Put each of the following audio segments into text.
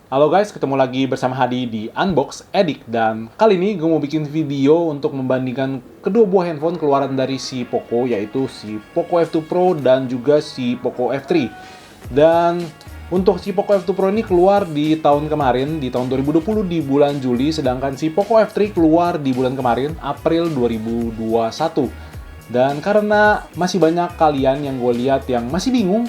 Halo guys, ketemu lagi bersama Hadi di Unbox Edik. Dan kali ini gue mau bikin video untuk membandingkan kedua buah handphone keluaran dari si Poco, yaitu si Poco F2 Pro dan juga si Poco F3. Dan untuk si Poco F2 Pro ini keluar di tahun kemarin, di tahun 2020 di bulan Juli, sedangkan si Poco F3 keluar di bulan kemarin, April 2021. Dan karena masih banyak kalian yang gue lihat yang masih bingung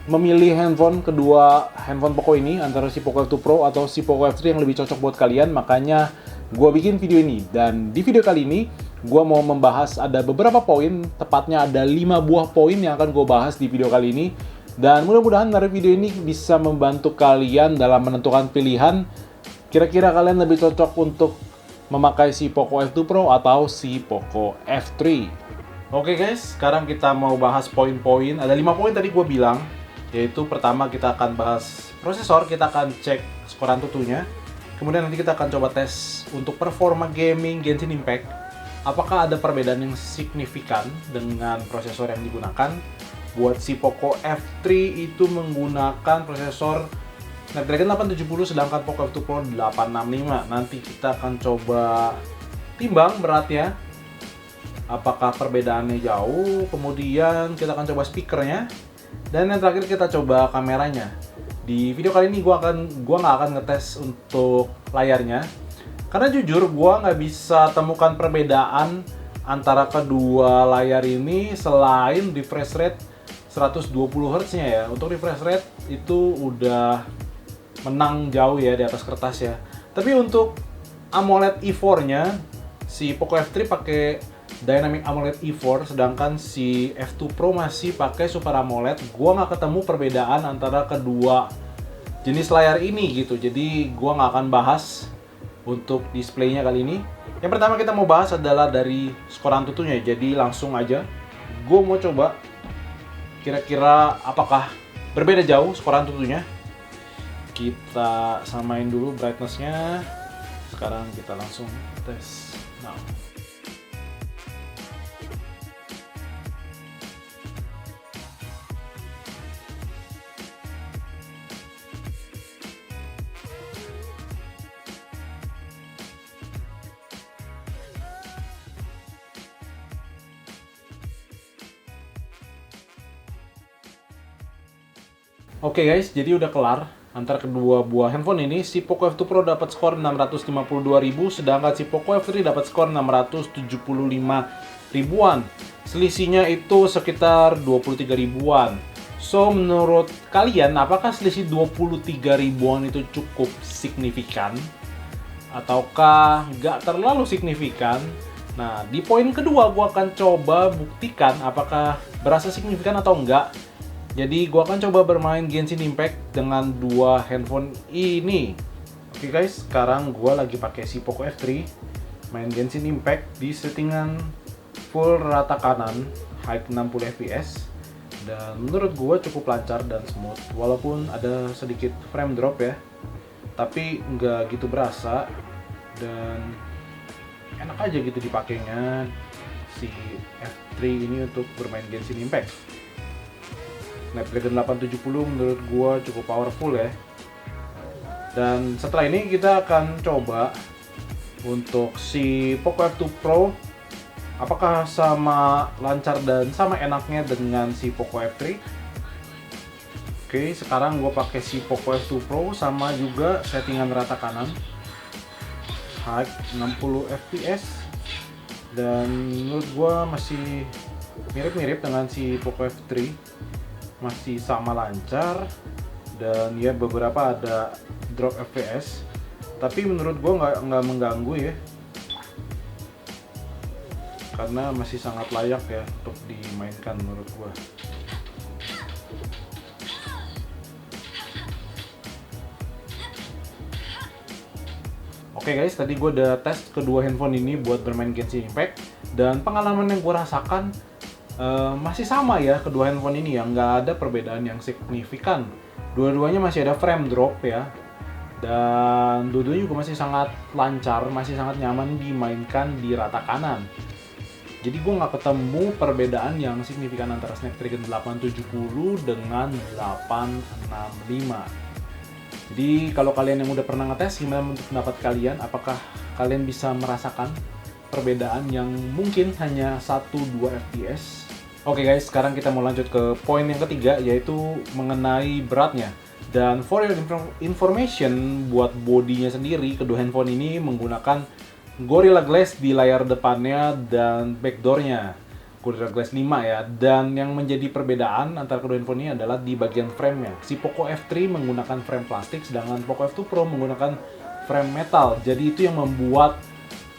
memilih kedua handphone Poco ini, antara si Poco F2 Pro atau si Poco F3 yang lebih cocok buat kalian, makanya gue bikin video ini. Dan di video kali ini, gue mau membahas ada beberapa poin, tepatnya ada 5 buah poin yang akan gue bahas di video kali ini. Dan mudah-mudahan dari video ini bisa membantu kalian dalam menentukan pilihan, kira-kira kalian lebih cocok untuk memakai si Poco F2 Pro atau si Poco F3. Oke guys, sekarang kita mau bahas poin-poin. Ada 5 poin tadi gue bilang. Yaitu pertama kita akan bahas prosesor, kita akan cek skor Antutunya. Kemudian nanti kita akan coba tes untuk performa gaming Genshin Impact. Apakah ada perbedaan yang signifikan dengan prosesor yang digunakan? Buat si Poco F3 itu menggunakan prosesor Snapdragon 870, sedangkan Poco F2 Pro 865. Nanti kita akan coba timbang beratnya. Apakah perbedaannya jauh? Kemudian kita akan coba speakernya. Dan yang terakhir kita coba kameranya. Di video kali ini gua nggak akan ngetes untuk layarnya, karena jujur gua nggak bisa temukan perbedaan antara kedua layar ini selain refresh rate 120 Hz-nya ya. Untuk refresh rate itu udah menang jauh ya di atas kertas ya. Tapi untuk AMOLED E4-nya, si Poco F3 pakai Dynamic AMOLED E4, sedangkan si F2 Pro masih pakai Super AMOLED. Gua nggak ketemu perbedaan antara kedua jenis layar ini gitu. Jadi gua nggak akan bahas untuk displaynya kali ini. Yang pertama kita mau bahas adalah dari skor Antutunya. Jadi langsung aja, gua mau coba kira-kira apakah berbeda jauh skor Antutunya. Kita samain dulu brightness-nya. Sekarang kita langsung tes. Nah, oke guys, jadi udah kelar antara kedua buah handphone ini. Si Poco F2 Pro dapat skor 652.000, sedangkan si Poco F3 dapat skor 675 ribuan. Selisihnya itu sekitar 23 ribuan. So, menurut kalian, apakah selisih 23 ribuan itu cukup signifikan? Ataukah nggak terlalu signifikan? Nah, di poin kedua gue akan coba buktikan apakah berasa signifikan atau enggak. Jadi gua akan coba bermain Genshin Impact dengan dua handphone ini. Oke guys, sekarang gua lagi pakai si Poco F3, main Genshin Impact di settingan full rata kanan, high 60 fps, dan menurut gua cukup lancar dan smooth. Walaupun ada sedikit frame drop ya, tapi nggak gitu berasa dan enak aja gitu dipakainya si F3 ini untuk bermain Genshin Impact. Snapdragon 870 menurut gua cukup powerful ya. Dan setelah ini kita akan coba untuk si Poco F2 Pro, apakah sama lancar dan sama enaknya dengan si Poco F3. Oke, sekarang gua pakai si Poco F2 Pro, sama juga settingan rata kanan, high 60 fps, dan menurut gua masih mirip-mirip dengan si Poco F3, masih sama lancar, dan ya beberapa ada drop fps, tapi menurut gue nggak mengganggu ya, karena masih sangat layak ya untuk dimainkan menurut gue. Oke guys, tadi gue udah tes kedua handphone ini buat bermain Genshin Impact, dan pengalaman yang gue rasakan masih sama ya kedua handphone ini, yang nggak ada perbedaan yang signifikan. Dua-duanya masih ada frame drop ya, dan dua-duanya juga masih sangat lancar, masih sangat nyaman dimainkan di rata kanan. Jadi gue nggak ketemu perbedaan yang signifikan antara Snapdragon 870 dengan 865. Jadi kalau kalian yang udah pernah ngetes, gimana menurut pendapat kalian? Apakah kalian bisa merasakan perbedaan yang mungkin hanya 1-2 fps? Oke guys, sekarang kita mau lanjut ke poin yang ketiga, yaitu mengenai beratnya. Dan for your information, buat bodinya sendiri, kedua handphone ini menggunakan Gorilla Glass di layar depannya dan backdoornya. Gorilla Glass 5 ya. Dan yang menjadi perbedaan antara kedua handphone ini adalah di bagian frame-nya. Si Poco F3 menggunakan frame plastik, sedangkan Poco F2 Pro menggunakan frame metal. Jadi itu yang membuat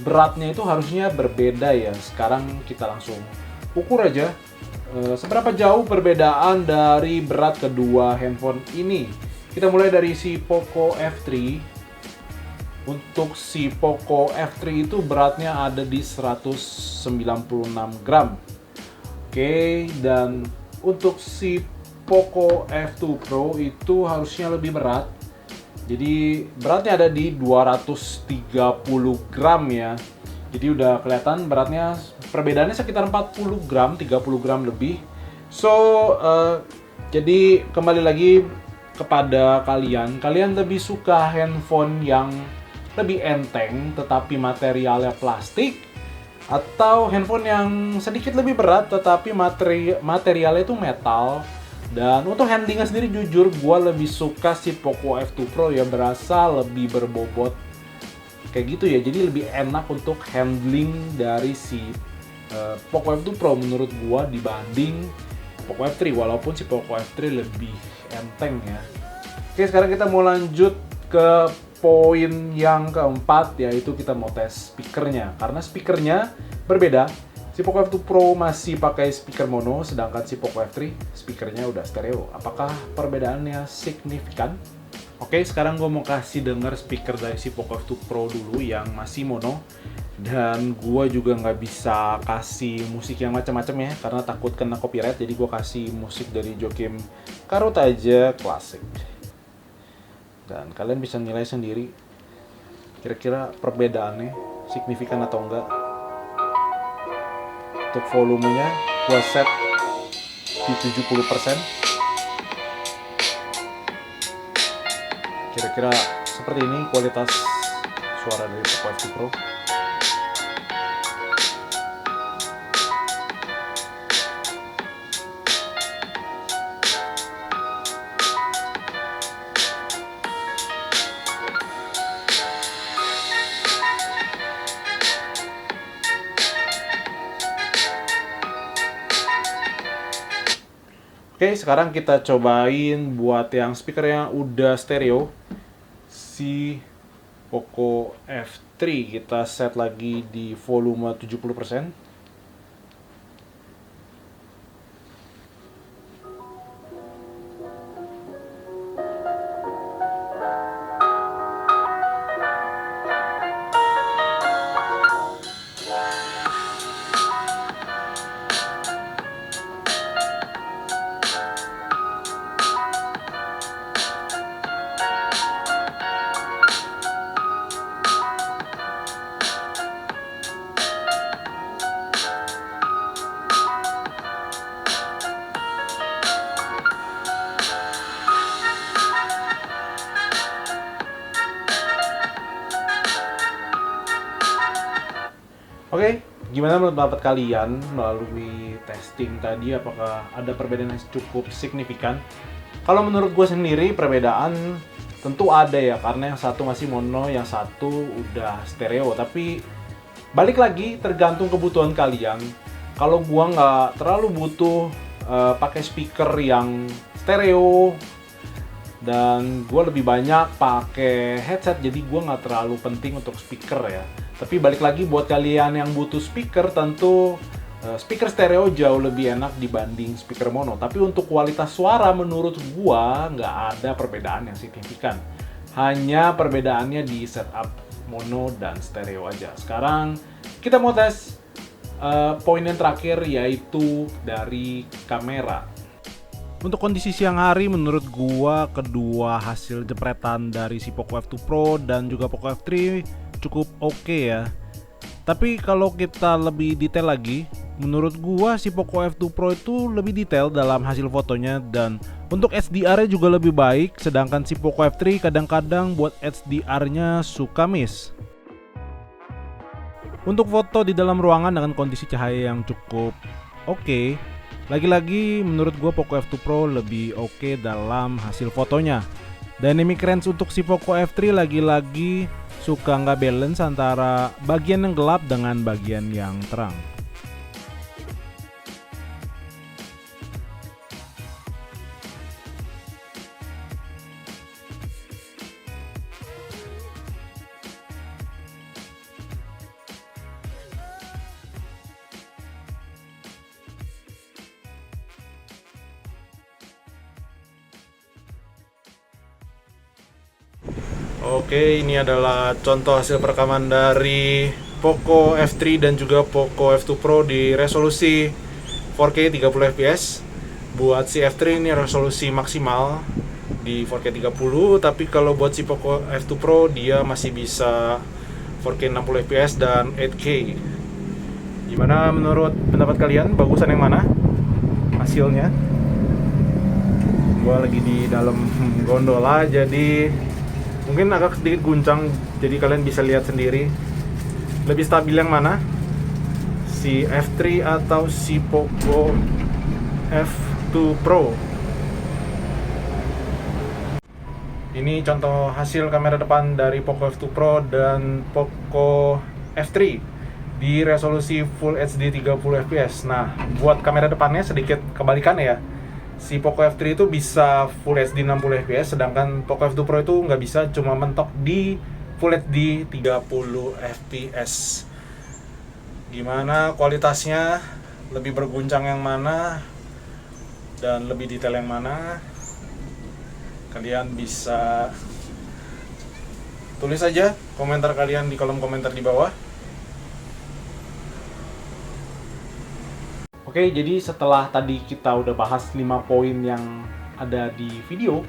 beratnya itu harusnya berbeda ya. Sekarang kita langsung ukur aja seberapa jauh perbedaan dari berat kedua handphone ini. Kita mulai dari si Poco F3. Untuk si Poco F3 itu beratnya ada di 196 gram. Oke, dan untuk si Poco F2 Pro itu harusnya lebih berat. Jadi beratnya ada di 230 gram ya. Jadi udah kelihatan beratnya, perbedaannya sekitar 40 gram, 30 gram lebih. So, jadi kembali lagi kepada kalian lebih suka handphone yang lebih enteng tetapi materialnya plastik, atau handphone yang sedikit lebih berat tetapi materialnya itu metal? Dan untuk handlingnya sendiri, jujur gue lebih suka si Poco F2 Pro ya, berasa lebih berbobot kayak gitu ya, jadi lebih enak untuk handling dari si Poco F2 Pro menurut gue dibanding Poco F3, walaupun si Poco F3 lebih enteng ya. Oke, sekarang kita mau lanjut ke poin yang keempat, yaitu kita mau tes speakernya. Karena speakernya berbeda. Si Poco F2 Pro masih pakai speaker mono, sedangkan si Poco F3 speakernya udah stereo. Apakah perbedaannya signifikan? Oke, sekarang gue mau kasih denger speaker dari si Poco F2 Pro dulu yang masih mono. Dan gue juga nggak bisa kasih musik yang macam-macam ya, karena takut kena copyright. Jadi gue kasih musik dari Joakim Karut aja, klasik. Dan kalian bisa nilai sendiri kira-kira perbedaannya signifikan atau enggak. Untuk volumenya gua set di 70%. Kira-kira seperti ini kualitas suara dari Poco F2 Pro. Oke, sekarang kita cobain buat yang speaker yang udah stereo, si Poco F3. Kita set lagi di volume 70%. Oke, gimana menurut pendapat kalian melalui testing tadi? Apakah ada perbedaan yang cukup signifikan? Kalau menurut gue sendiri, perbedaan tentu ada ya, karena yang satu masih mono, yang satu udah stereo. Tapi balik lagi, tergantung kebutuhan kalian. Kalau gue nggak terlalu butuh pakai speaker yang stereo, dan gue lebih banyak pakai headset, jadi gue nggak terlalu penting untuk speaker ya. Tapi balik lagi, buat kalian yang butuh speaker, tentu speaker stereo jauh lebih enak dibanding speaker mono. Tapi untuk kualitas suara menurut gue nggak ada perbedaan yang signifikan. Hanya perbedaannya di setup mono dan stereo aja. Sekarang kita mau tes poin yang terakhir, yaitu dari kamera. Untuk kondisi siang hari, menurut gua kedua hasil jepretan dari si Poco F2 Pro dan juga Poco F3 cukup oke ya. Tapi kalau kita lebih detail lagi, menurut gua si Poco F2 Pro itu lebih detail dalam hasil fotonya. Dan Untuk HDR-nya juga lebih baik, sedangkan si Poco F3 kadang-kadang buat HDR-nya suka miss. Untuk foto di dalam ruangan dengan kondisi cahaya yang cukup oke, lagi-lagi menurut gua Poco F2 Pro lebih oke dalam hasil fotonya. Dynamic range untuk si Poco F3 lagi-lagi suka nggak balance antara bagian yang gelap dengan bagian yang terang. Oke, ini adalah contoh hasil perekaman dari Poco F3 dan juga Poco F2 Pro di resolusi 4K 30 fps. Buat si F3 ini resolusi maksimal di 4K 30, tapi kalau buat si Poco F2 Pro dia masih bisa 4K 60 fps dan 8K. Gimana menurut pendapat kalian? Bagusan yang mana hasilnya? Gua lagi di dalam gondola, jadi mungkin agak sedikit guncang, jadi kalian bisa lihat sendiri. Lebih stabil yang mana? Si F3 atau si Poco F2 Pro? Ini contoh hasil kamera depan dari Poco F2 Pro dan Poco F3 di resolusi Full HD 30 fps. Nah, buat kamera depannya sedikit kebalikannya ya. Si Poco F3 itu bisa Full HD 60 fps, sedangkan Poco F2 Pro itu nggak bisa, cuma mentok di Full HD 30 fps. Gimana kualitasnya? Lebih berguncang yang mana? Dan lebih detail yang mana? Kalian bisa tulis aja komentar kalian di kolom komentar di bawah. Oke, jadi setelah tadi kita udah bahas 5 poin yang ada di video,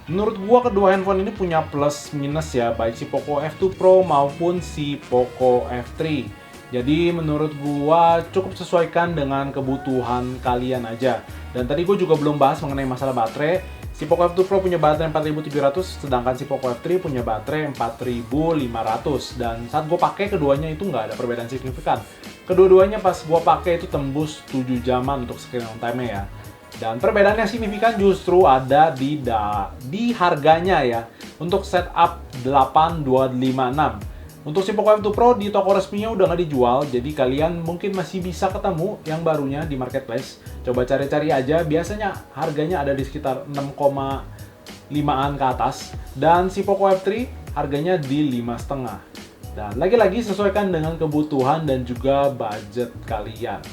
menurut gua kedua handphone ini punya plus minus ya, baik si Poco F2 Pro maupun si Poco F3. Jadi menurut gua cukup sesuaikan dengan kebutuhan kalian aja. Dan tadi gua juga belum bahas mengenai masalah baterai. Si Poco F2 Pro punya baterai 4700, sedangkan si Poco F3 punya baterai 4500. Dan saat gue pakai keduanya itu nggak ada perbedaan signifikan. Kedua-duanya pas gue pakai itu tembus 7 jaman untuk screen on time-nya ya. Dan perbedaan yang signifikan justru ada di harganya ya. Untuk setup 8256. Untuk si Poco F2 Pro di toko resminya udah nggak dijual, jadi kalian mungkin masih bisa ketemu yang barunya di marketplace. Coba cari-cari aja, biasanya harganya ada di sekitar 6,5an ke atas. Dan si Poco F3 harganya di 5,5. Dan lagi-lagi sesuaikan dengan kebutuhan dan juga budget kalian.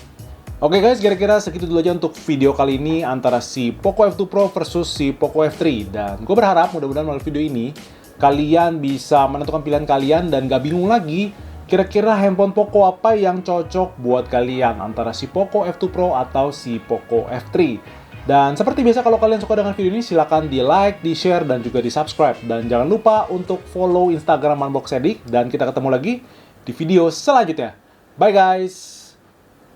Oke guys, kira-kira segitu dulu aja untuk video kali ini antara si Poco F2 Pro versus si Poco F3. Dan gue berharap mudah-mudahan melalui video ini kalian bisa menentukan pilihan kalian dan gak bingung lagi kira-kira handphone Poco apa yang cocok buat kalian antara si Poco F2 Pro atau si Poco F3. Dan seperti biasa kalau kalian suka dengan video ini silahkan di like, di share, dan juga di subscribe. Dan jangan lupa untuk follow Instagram Unbox Edik dan kita ketemu lagi di video selanjutnya. Bye guys!